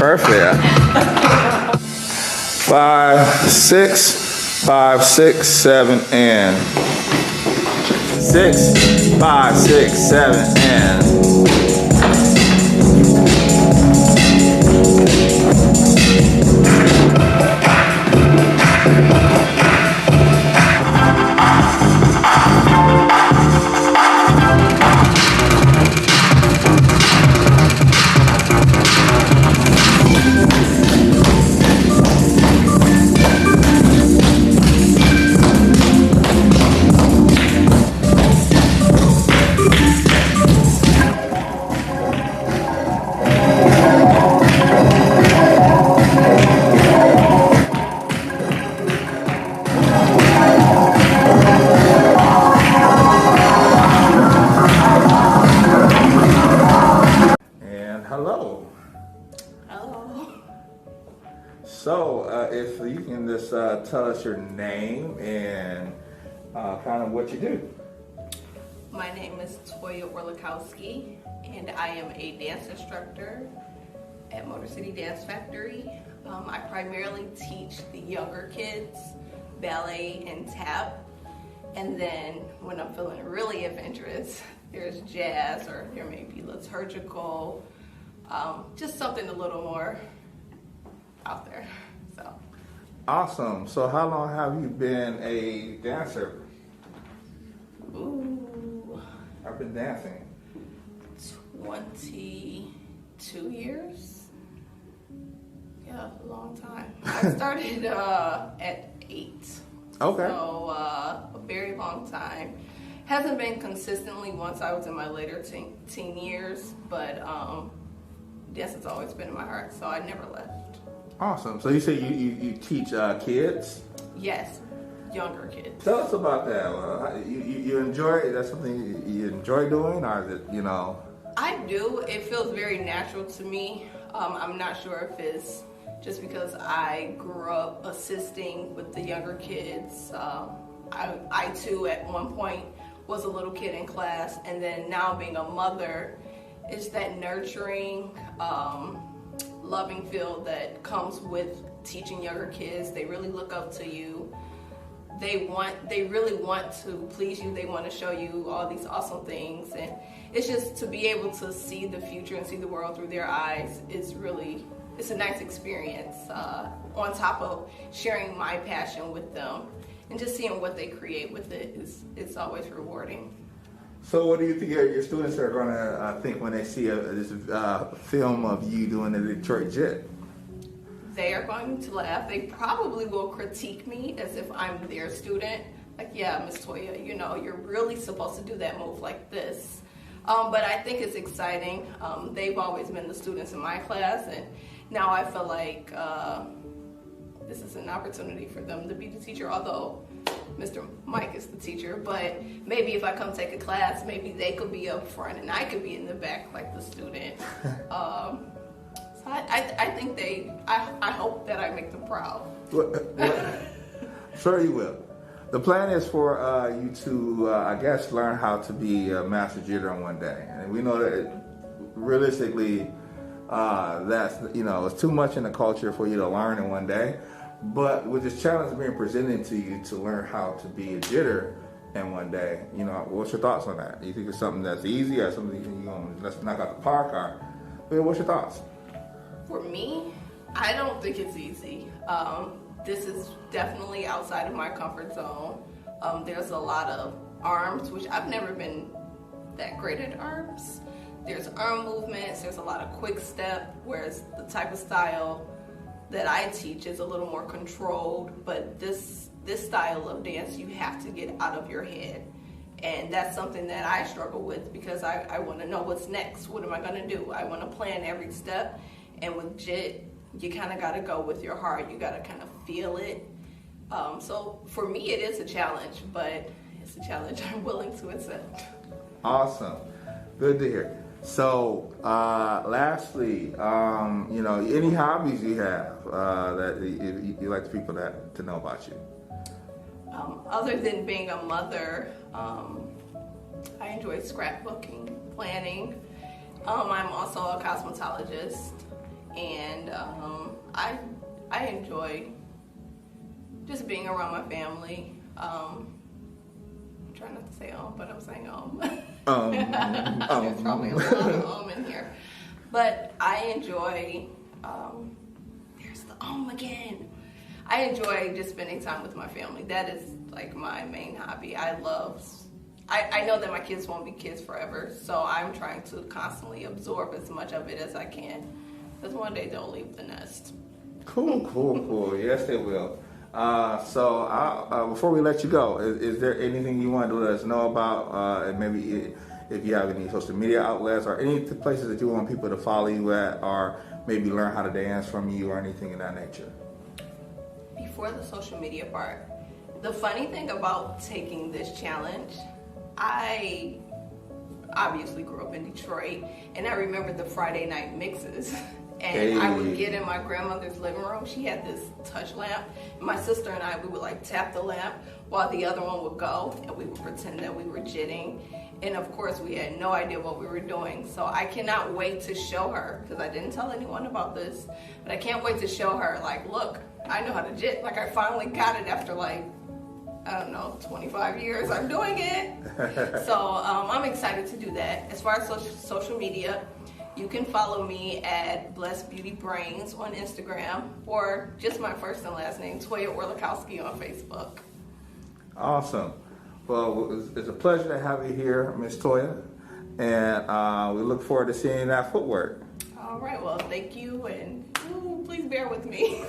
Perfect. 5, 6, 5, 6, 7, and 6, 5, 6, 7, and hello. Hello. So, if you can just tell us your name and kind of what you do. My name is Toya Orlikowski, and I am a dance instructor at Motor City Dance Factory. I primarily teach the younger kids ballet and tap, and then when I'm feeling really adventurous, there's jazz, or there may be liturgical, just something a little more out there. So. Awesome. So how long have you been a dancer? Ooh. I've been dancing. 22 years. Yeah, a long time. I started at 8. Okay. So a very long time. Hasn't been consistently once I was in my later teen years, but dance has always been in my heart, so I never left. Awesome. So you say you teach kids? Yes, younger kids. Tell us about that. You enjoy it? Is that something you enjoy doing, or is it, you know? I do. It feels very natural to me. I'm not sure if it's just because I grew up assisting with the younger kids. I too at one point was a little kid in class, and then now being a mother, it's that nurturing, loving feel that comes with teaching younger kids. They really look up to you. They really want to please you. They want to show you all these awesome things, and it's just to be able to see the future and see the world through their eyes is really, it's a nice experience. On top of sharing my passion with them and just seeing what they create with it it's always rewarding. So what do you think your students are going to think when they see this film of you doing the Detroit Jit? They are going to laugh. They probably will critique me as if I'm their student. Like, yeah, Miss Toya, you know, you're really supposed to do that move like this. But I think it's exciting. They've always been the students in my class, and now I feel like this is an opportunity for them to be the teacher, although Mr. Mike is the teacher, but maybe if I come take a class, maybe they could be up front and I could be in the back like the student. So I think I hope that I make them proud. Sure you will. The plan is for you to, I guess, learn how to be a master jitter in one day. And we know that realistically, that's, you know, it's too much in the culture for you to learn in one day. But with this challenge being presented to you to learn how to be a jitter in one day, you know, what's your thoughts on that? Do you think it's something that's easy, or something you know, let's knock out the park, or what's your thoughts? For me, I don't think it's easy. This is definitely outside of my comfort zone. There's a lot of arms, which I've never been that great at arms. There's arm movements, there's a lot of quick step, whereas the type of style that I teach is a little more controlled, but this style of dance, you have to get out of your head. And that's something that I struggle with because I want to know what's next. What am I going to do? I want to plan every step. And with Jit, you kind of got to go with your heart. You got to kind of feel it. So for me, it is a challenge, but it's a challenge I'm willing to accept. Awesome. Good to hear. So, lastly, you know, any hobbies you have that you like the people to know about you? Other than being a mother, I enjoy scrapbooking, planning. I'm also a cosmetologist, and I enjoy just being around my family. I'm trying not to say but I'm saying There's probably a lot of in here, but I enjoy. There's the again. I enjoy just spending time with my family. That is like my main hobby. I know that my kids won't be kids forever, so I'm trying to constantly absorb as much of it as I can, because one day they'll leave the nest. Cool. Yes, they will. So before we let you go, is there anything you want to let us know about, and maybe if you have any social media outlets or any places that you want people to follow you at, or maybe learn how to dance from you or anything of that nature? Before the social media part, the funny thing about taking this challenge, I obviously grew up in Detroit, and I remember the Friday night mixes. And I would get in my grandmother's living room. She had this touch lamp. My sister and I, we would like tap the lamp while the other one would go, and we would pretend that we were jitting. And of course, we had no idea what we were doing. So I cannot wait to show her, because I didn't tell anyone about this, but I can't wait to show her, like, look, I know how to jit. Like, I finally got it after, like, I don't know, 25 years I'm doing it. So I'm excited to do that. As far as social media, you can follow me at Blessed Beauty Brains on Instagram, or just my first and last name, Toya Orlikowski, on Facebook. Awesome. Well, it's a pleasure to have you here, Miss Toya, and we look forward to seeing that footwork. All right. Well, thank you, and please bear with me.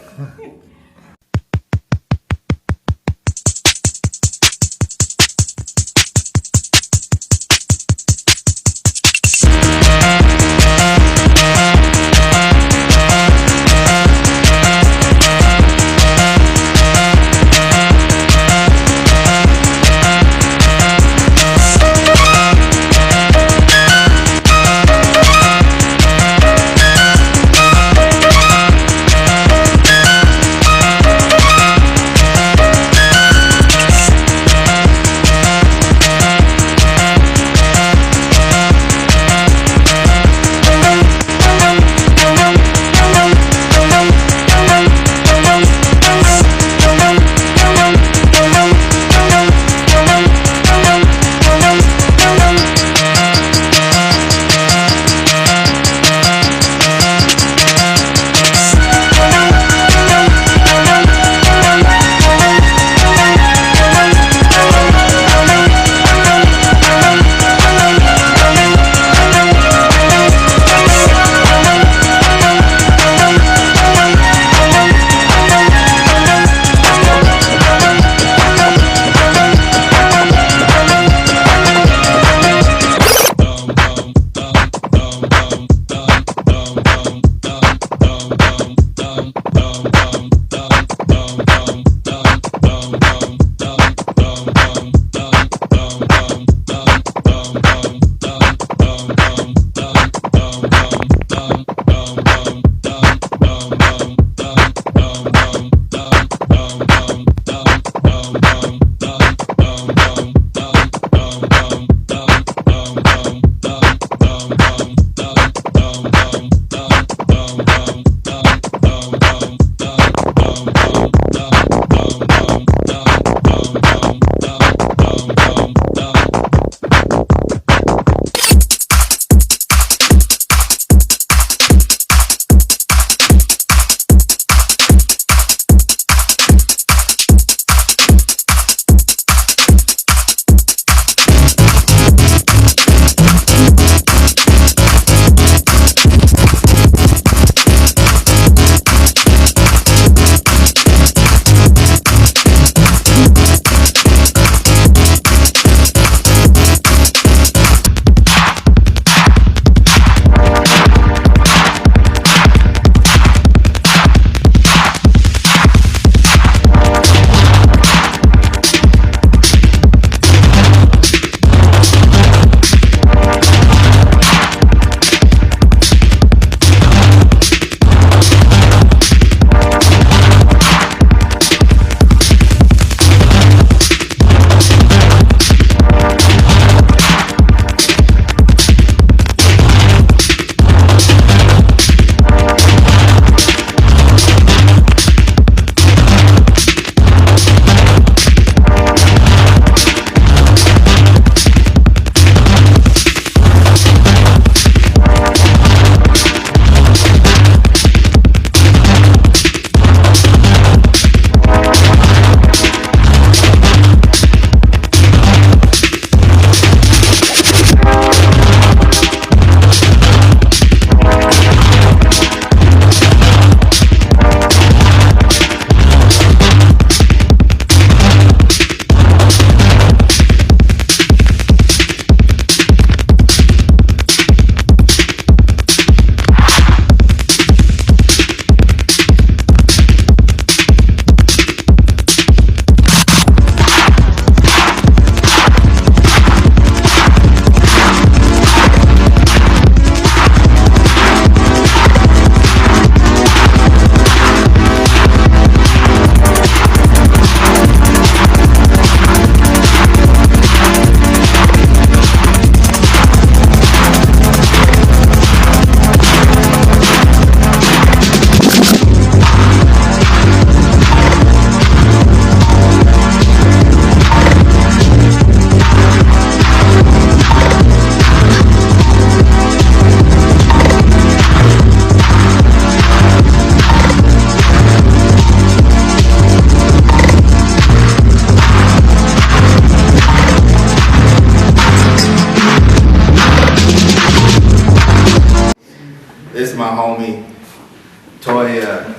This is my homie, Toya.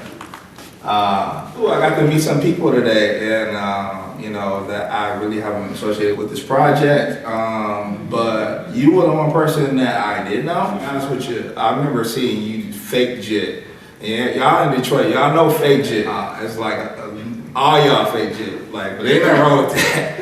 I got to meet some people today, and you know, that I really haven't associated with this project. But you were the one person that I did know. To be honest with you, I remember seeing you fake Jit. Yeah, y'all in Detroit, y'all know fake Jit. It's like all y'all fake Jit. Like, but ain't nothing wrong with that.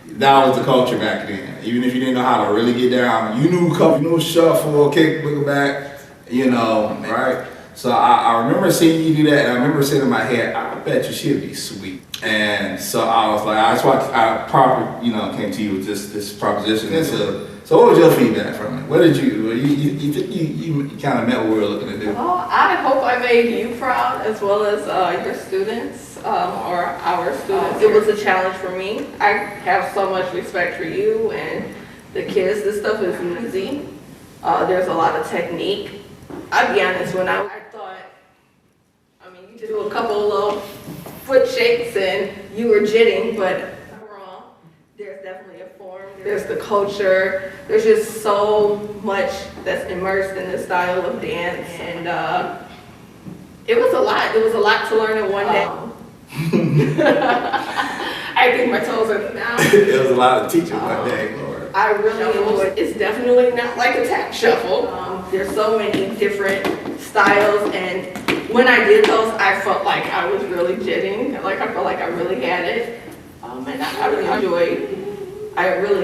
That was the culture back then. Even if you didn't know how to really get down, you knew shuffle, kick, look back, you know, right? So I remember seeing you do that, and I remember saying in my head, I bet you she'd be sweet. And so I was like, that's why I probably, you know, came to you with this proposition. And so what was your feedback from it? What did you kind of met what we were looking to do? Well, I hope I made you proud as well as your students or our students. It was a challenge for me. I have so much respect for you and the kids. This stuff is easy. There's a lot of technique. I'll be honest, when I thought, I mean, you do a couple of little foot shakes and you were jitting, but wrong. There's definitely a form. There's the culture. There's just so much that's immersed in this style of dance, and it was a lot. It was a lot to learn in one day. I think my toes are now. It was a lot of teaching one day, Lord. I really enjoyed it. It's definitely not like a tap shuffle. There's so many different styles, and when I did those, I felt like I was really jitting. Like I felt like I really had it, and I really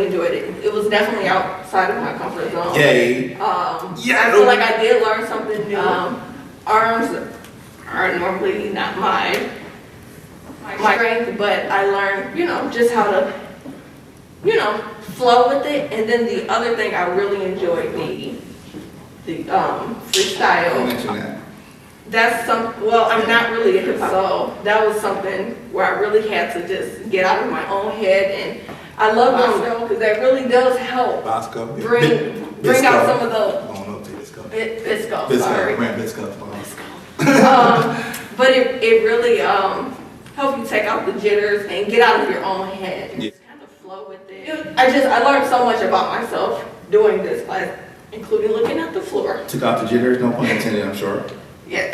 enjoyed it. It was definitely outside of my comfort zone. Yay! I feel like I did learn something new. Arms are normally not my strength, but I learned, you know, just how to, you know, flow with it. And then the other thing I really enjoyed, the freestyle. I mentioned that. That's well, I'm not really a hip hop, so that was something where I really had to just get out of my own head, and I love myself because that really does help bring out some of the Bisco. Sorry. But it really helps you take out the jitters and get out of your own head and just kind of flow with it. I learned so much about myself doing this class, including looking at the floor. Took out the jitters, no pun intended, I'm sure. Yeah.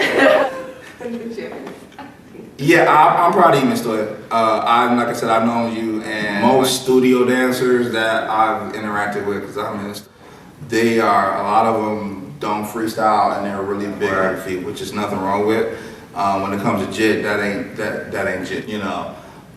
Yeah, I'm proud of you, Miss Toya. Like I said, I've known you, and most studio dancers that I've interacted with, because I'm in, a lot of them don't freestyle, and they're really big on their feet, which is nothing wrong with. When it comes to Jit, that ain't Jit. You know,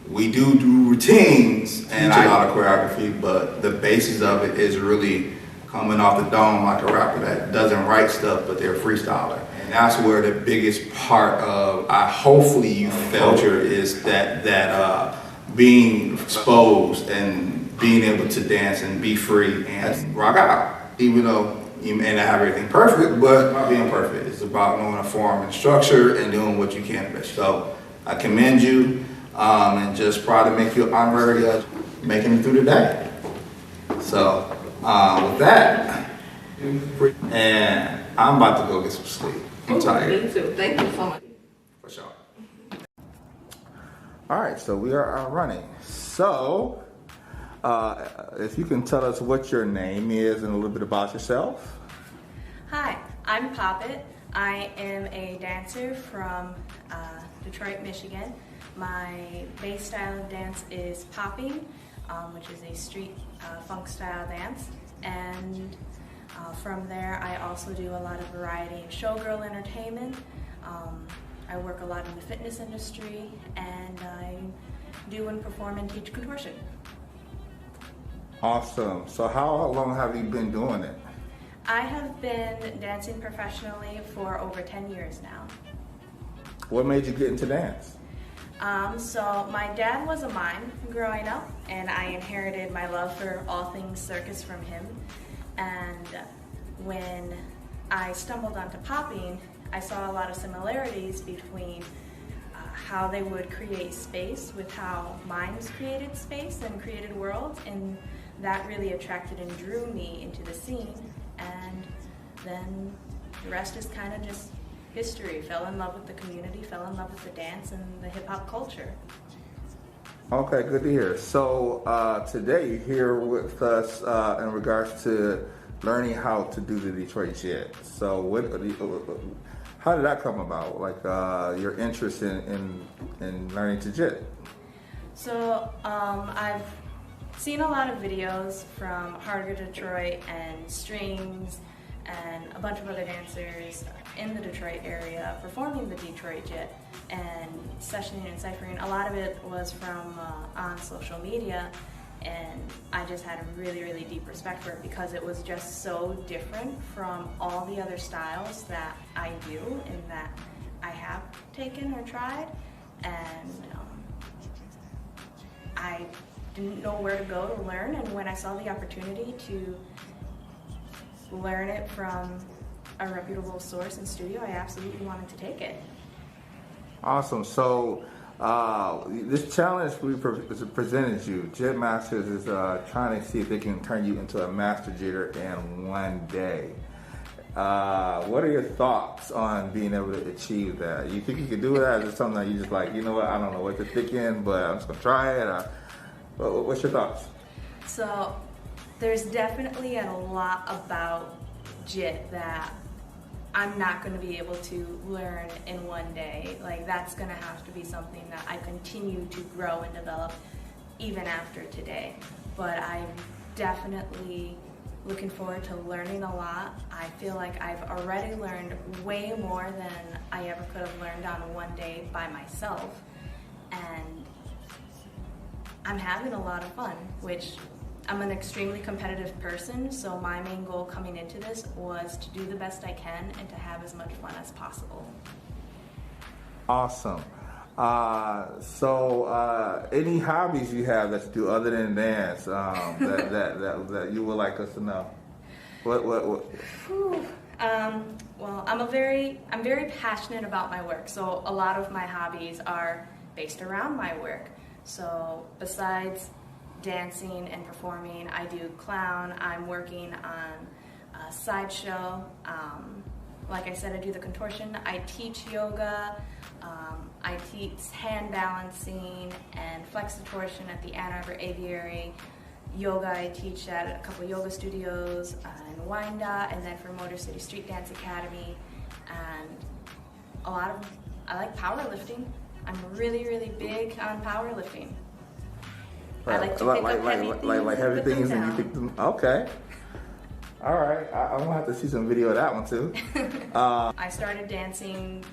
we do routines and a lot of choreography, but the basis of it is really coming off the dome like a rapper that doesn't write stuff, but they're a freestyler. And that's where the biggest part of, hopefully you felt is that being exposed and being able to dance and be free and rock out. Even though you may not have everything perfect, but not being perfect. It's about knowing a form and structure and doing what you can best. So I commend you, and just proud to make you honorary making it through the day. So with that, and I'm about to go get some sleep. I'm tired. Me too. Thank you so much. For sure. All right, so we are running. So, if you can tell us what your name is and a little bit about yourself. Hi, I'm Poppet. I am a dancer from Detroit, Michigan. My base style of dance is popping, which is a street funk style dance. And from there, I also do a lot of variety and showgirl entertainment. I work a lot in the fitness industry, and I do and perform and teach contortion. Awesome. So how long have you been doing it? I have been dancing professionally for over 10 years now. What made you get into dance? So my dad was a mime growing up, and I inherited my love for all things circus from him. And when I stumbled onto popping, I saw a lot of similarities between how they would create space with how mimes created space and created worlds, and that really attracted and drew me into the scene. And then the rest is kind of just history. Fell in love with the community, fell in love with the dance and the hip-hop culture. Okay, good to hear. So today you're here with us in regards to learning how to do the Detroit Jit. So how did that come about? Like your interest in learning to jit? So I've seen a lot of videos from Harder Detroit and Strings and a bunch of other dancers in the Detroit area performing the Detroit Jit and sessioning and ciphering. A lot of it was from on social media, and I just had a really, really deep respect for it because it was just so different from all the other styles that I do and that I have taken or tried. And I didn't know where to go to learn, and when I saw the opportunity to learn it from a reputable source and studio, I absolutely wanted to take it. Awesome. So this challenge we presented you, Jit Masters is trying to see if they can turn you into a master jitter in one day. What are your thoughts on being able to achieve that? You think you could do that? Is it something that you just like, you know what, I don't know what to think in, but I'm just going to try it? What's your thoughts? So there's definitely a lot about Jit that I'm not going to be able to learn in one day. Like, that's going to have to be something that I continue to grow and develop even after today. But I'm definitely looking forward to learning a lot. I feel like I've already learned way more than I ever could have learned on one day by myself. And I'm having a lot of fun, which I'm an extremely competitive person, so my main goal coming into this was to do the best I can and to have as much fun as possible. Awesome. So any hobbies you have that you do other than dance that you would like us to know? What? Well, I'm very passionate about my work, so a lot of my hobbies are based around my work. So besides dancing and performing, I do clown. I'm working on a sideshow. Like I said, I do the contortion. I teach yoga. I teach hand balancing and flexotortion at the Ann Arbor Aviary. Yoga I teach at a couple yoga studios in Wyandotte, and then for Motor City Street Dance Academy. And I like powerlifting. I'm really, really big on powerlifting. I like to pick up heavy things and you pick them. Okay. All right. I'm gonna have to see some video of that one too. I started dancing,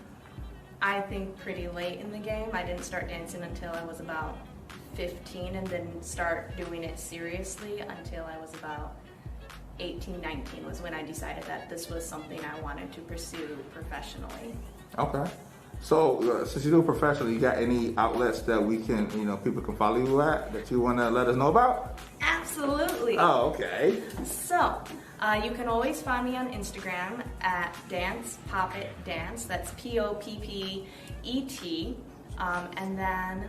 I think, pretty late in the game. I didn't start dancing until I was about 15, and didn't start doing it seriously until I was about 18, 19 was when I decided that this was something I wanted to pursue professionally. Okay. So since you do it professionally, you got any outlets that we can, people can follow you at that you want to let us know about? Absolutely. Oh, okay. So, you can always find me on Instagram at Dance Poppet Dance. That's Poppet. And then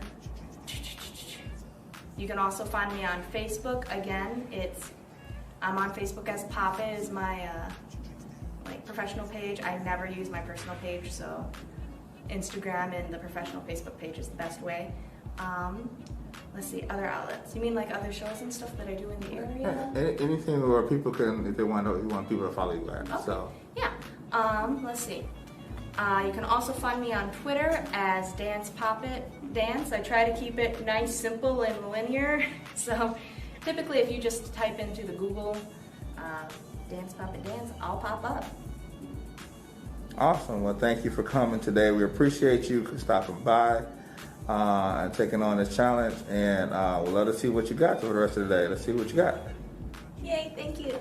you can also find me on Facebook. Again, I'm on Facebook as Poppet is my professional page. I never use my personal page, so Instagram and the professional Facebook page is the best way. Let's see, other outlets. You mean like other shows and stuff that I do in the area? Yeah, anything where people can, if they want to, you want people to follow you at. Okay. So. Yeah. Let's see. You can also find me on Twitter as Dance Poppet Dance. I try to keep it nice, simple, and linear. So typically, if you just type into the Google Dance Poppet Dance, I'll pop up. Awesome. Well, thank you for coming today. We appreciate you stopping by and taking on this challenge. And we'll let us see what you got for the rest of the day. Let's see what you got. Yay, thank you.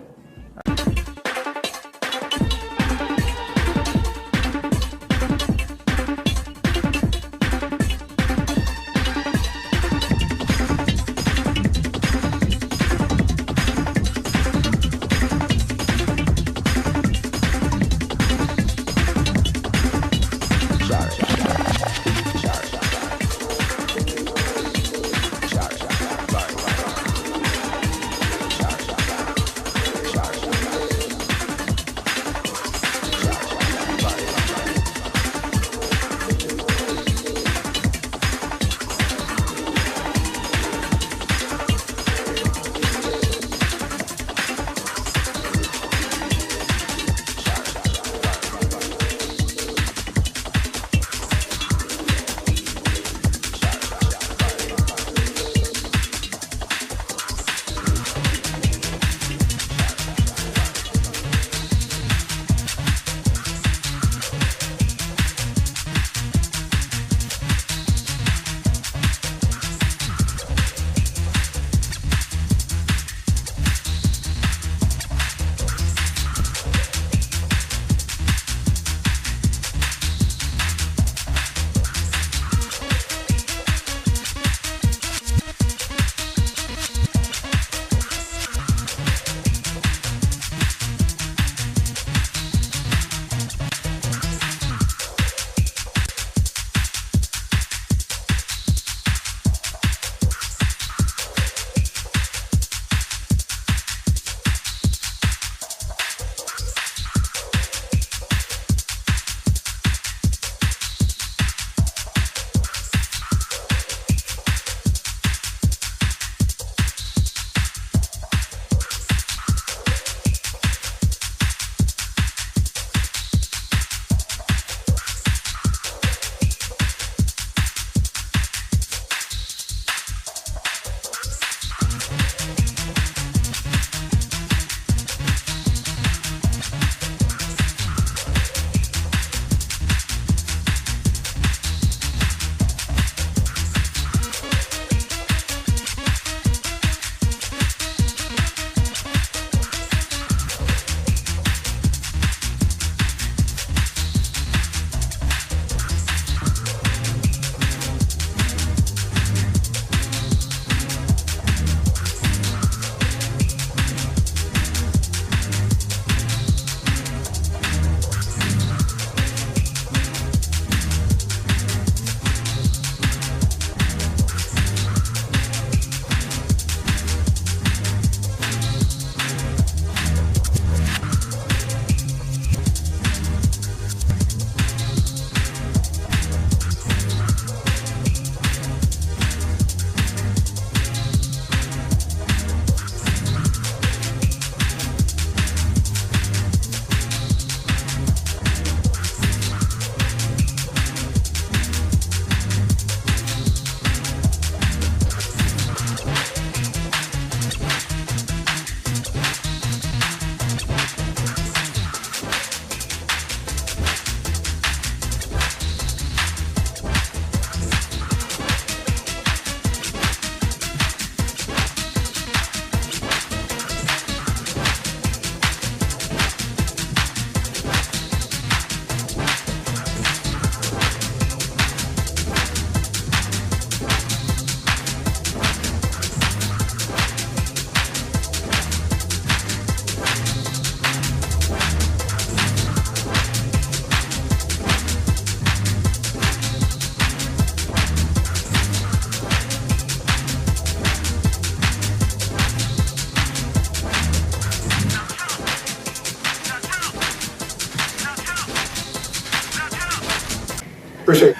Appreciate it.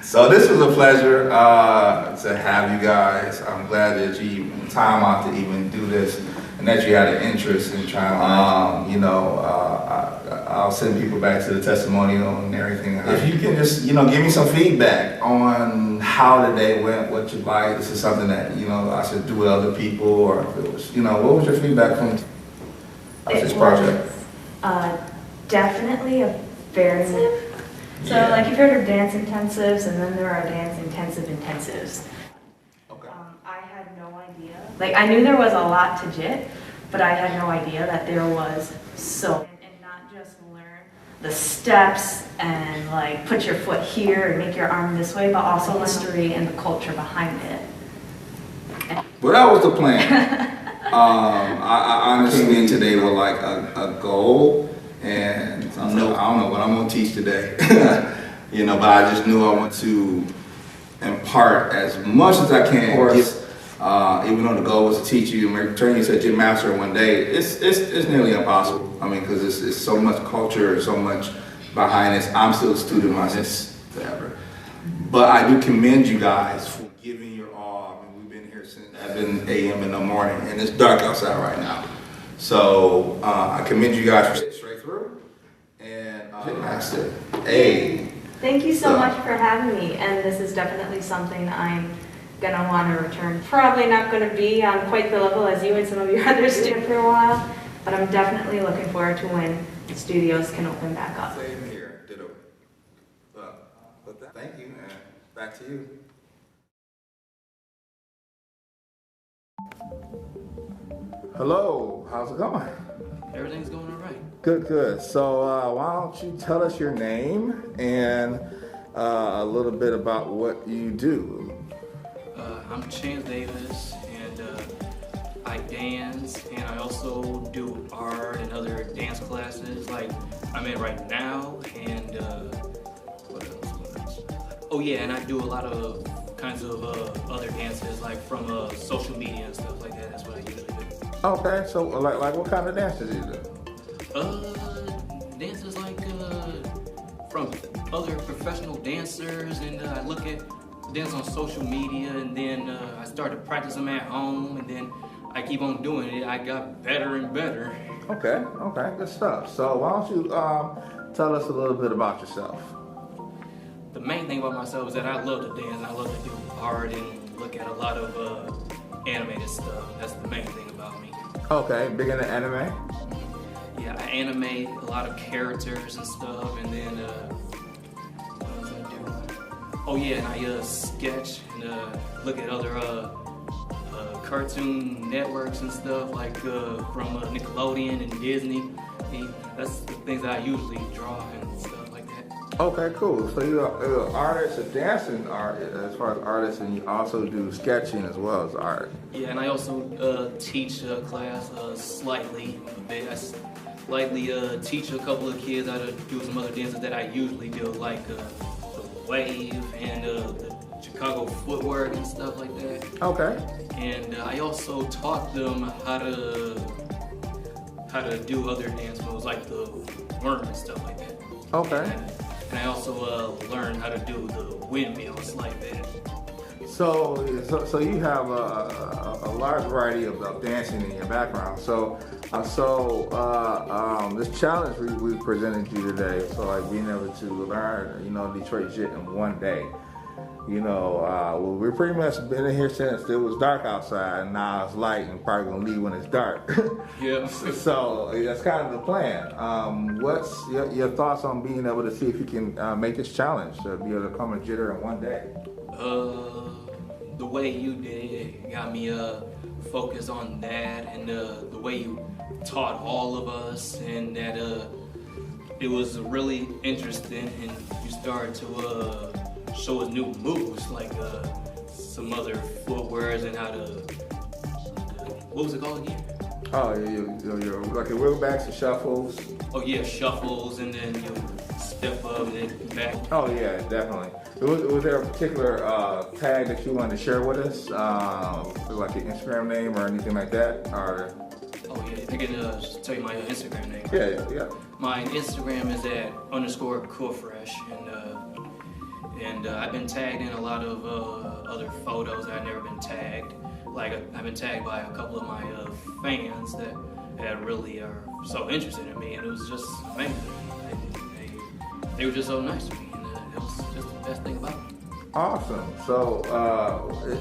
So this was a pleasure to have you guys. I'm glad that you time out to even do this and that you had an interest in trying to, I'll send people back to the testimonial and everything. If you can just, give me some feedback on how the day went, what you like. This is something that, I should do with other people, or if it was, what was your feedback from this project? Definitely a very, so Yeah. like you've heard of dance intensives, and then there are dance intensives. Okay. I had no idea. Like I knew there was a lot to JIT, but I had no idea that there was so. And not just learn the steps and like put your foot here and make your arm this way, but also the history and the culture behind it. Well, that was the plan. I honestly in today were like a goal, and I don't know what I'm gonna teach today. But I just knew I want to impart as much as I can. Of course, even though the goal was to teach you and turn you into a Jit master in one day, it's nearly impossible. I mean, because it's so much culture, so much behind this. I'm still a student myself, forever. But I do commend you guys for giving your all. I mean, we've been here since 7 a.m. in the morning, and it's dark outside right now. So I commend you guys for sitting straight through. And Jit master, hey. Thank you so much for having me, and this is definitely something I'm gonna want to return. Probably not gonna be on quite the level as you and some of your other students for a while, but I'm definitely looking forward to when studios can open back up. Same here, ditto. Thank you, and back to you. Hello, how's it going? Everything's going all right. Good. So why don't you tell us your name and a little bit about what you do? I'm Chance Davis, and I dance, and I also do art and other dance classes like I'm in right now, and what else? Oh yeah, and I do a lot of kinds of other dances like from social media and stuff like that. That's what I usually do. Okay, so like what kind of dances do you do? Dances like from other professional dancers, and I look at dance on social media, and then I started practicing them at home, and then I keep on doing it. I got better and better. Okay, good stuff. So why don't you tell us a little bit about yourself? The main thing about myself is that I love to dance, and I love to do art and look at a lot of animated stuff. That's the main thing about me. Okay, big into anime? Yeah, I animate a lot of characters and stuff, and then what else I do? Oh yeah, and I sketch and look at other cartoon networks and stuff like from Nickelodeon and Disney. That's the things that I usually draw and stuff like that. Okay, cool. So you're an artist, a dancing artist as far as artists, and you also do sketching as well as art. Yeah, and I also teach a class slightly a bit. I slightly teach a couple of kids how to do some other dances that I usually do, like the wave and the Chicago footwork and stuff like that. Okay. And I also taught them how to do other dance moves like the worm and stuff like that. Okay. And I also learned how to do the windmills like that. So you have a large variety of dancing in your background. So this challenge we presented you today, so like being able to learn, Detroit Jit in one day. We've pretty much been in here since it was dark outside, and now it's light, and probably gonna leave when it's dark. Yeah. So that's kind of the plan. What's your thoughts on being able to see if you can make this challenge to be able to become a jitter in one day? The way you did it got me focused on that, and the way you taught all of us, and that it was really interesting, and you started to show us new moves, like some other footwears and how to, what was it called again? Oh, you're like your wheelbacks and shuffles. Oh yeah, shuffles, and then you step up and then back. Oh yeah, definitely. Was there a particular tag that you wanted to share with us, like your Instagram name or anything like that? Or Oh yeah, I can tell you my Instagram name. yeah. My Instagram is at _coolfresh, and And I've been tagged in a lot of other photos that I've never been tagged. Like I've been tagged by a couple of my fans that really are so interested in me, and it was just amazing. They were just so nice to me, and it was just the best thing about it. Awesome. So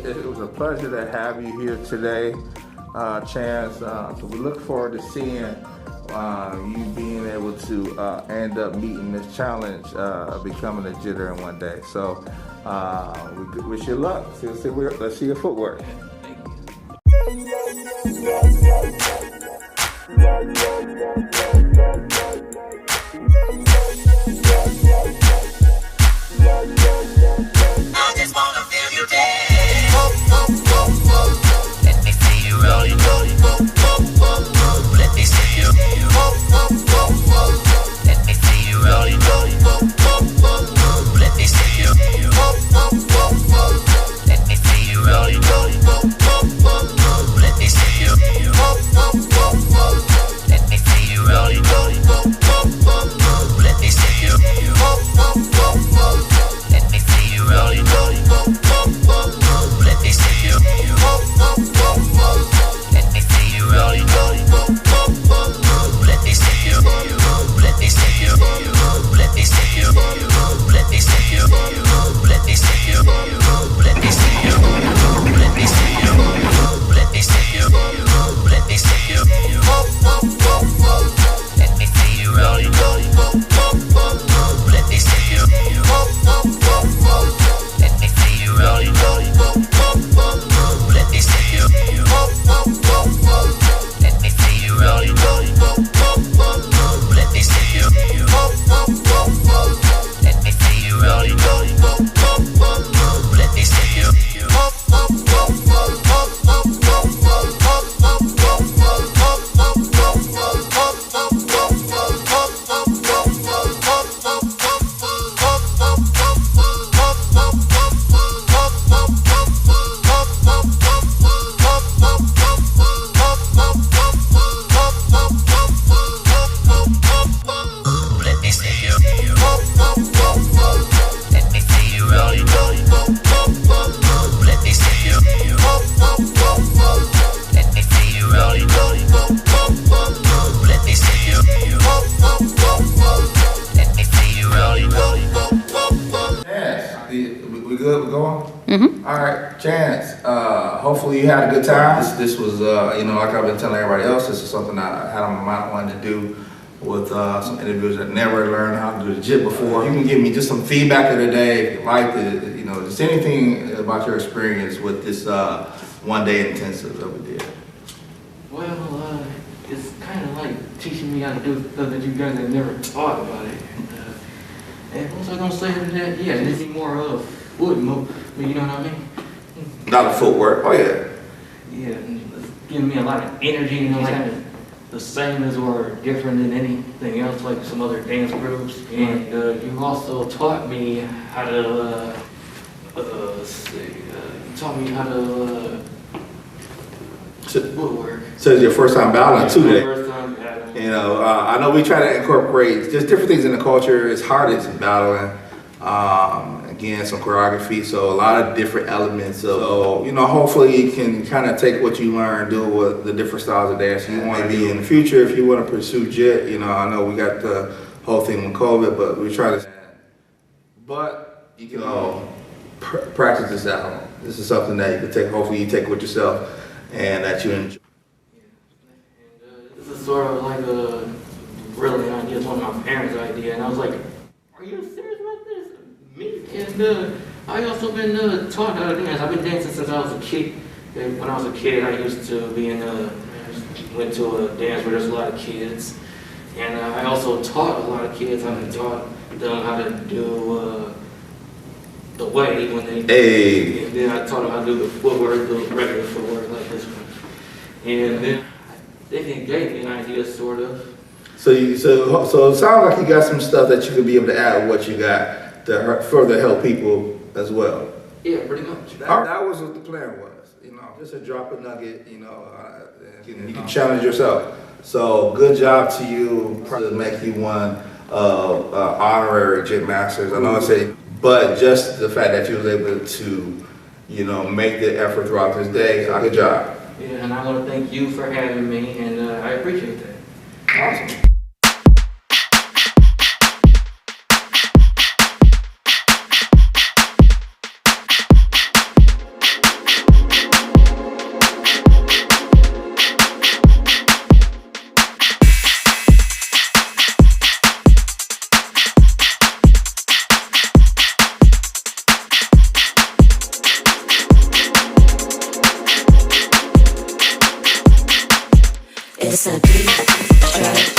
it was a pleasure to have you here today, Chance. So we look forward to seeing you being able to end up meeting this challenge, becoming a jitter in one day. So we wish you luck. Let's see your footwork. Thank you. I just wanna feel you dance. Let me see you roll it. Let me see you. Let me see you roll it. Let me see you. Let me see you roll it. Let me see you. Let me see you roll it. Let me see you. Let me see you roll it. Let me see you. Let me see you roll it. Let me see you. Let me see you. Let me see you. Let me see you. Let me see you. Let me see you. Let me see you. Let me see you. Let me see you. Let me see you roll it. Let me see you. Let me see you roll it. Let me see you. Let me see you roll it. Let me see you. Let me see you roll it. Let me see you. Let me see you. Let me see you roll it. Let me see you. Let me see you roll it. Let me see you. Let me see you roll it. Chance, we good? We going? Mm-hmm. All right, Chance. Hopefully you had a good time. This was, like I've been telling everybody else, this is something I had on my mind wanting to do with some individuals that never learned how to do the jit before. You can give me just some feedback of the day, if you liked it, just anything about your experience with this one-day intensive that we did. Well, it's kind of like teaching me how to do stuff that you guys have never taught about it. And what was I gonna say to that? Yeah, it needs more of wood, you know what I mean? A lot of footwork. Oh yeah. Yeah, it's giving me a lot of energy, like the same as or different than anything else, like some other dance groups. And you also taught me how to, you taught me how to woodwork. So it's your first time battling too today. First time battling. I know we try to incorporate just different things in the culture. It's hard, it's battling. Again, some choreography, so a lot of different elements. So, hopefully you can kind of take what you learn, do it with the different styles of dance you want to be in the future. If you want to pursue JIT, I know we got the whole thing with COVID, but we try to. But you can practice this out. This is something that you can take. Hopefully you take with yourself and that you enjoy. This is sort of like a really an idea. It's one of my parents' idea, and I was like, "Are you serious about this?" Me and I also been taught how to dance. I've been dancing since I was a kid. And when I was a kid, I used to be went to a dance where there's a lot of kids, and I also taught a lot of kids. I taught them how to do the wave when they. Hey. And then I taught them how to do the footwork, the regular footwork like this one. And then they gave me an idea, sort of. So it sounds like you got some stuff that you could be able to add with what you got to further help people as well. Yeah, pretty much. That was what the plan was, just a drop a nugget, you can challenge yourself. So good job to you to make you one honorary JIT Masters. I know I say but just the fact that you was able to, you know, make the effort throughout this day, good job. Yeah, and I want to thank you for having me, and I appreciate that. Awesome. It's a beat track.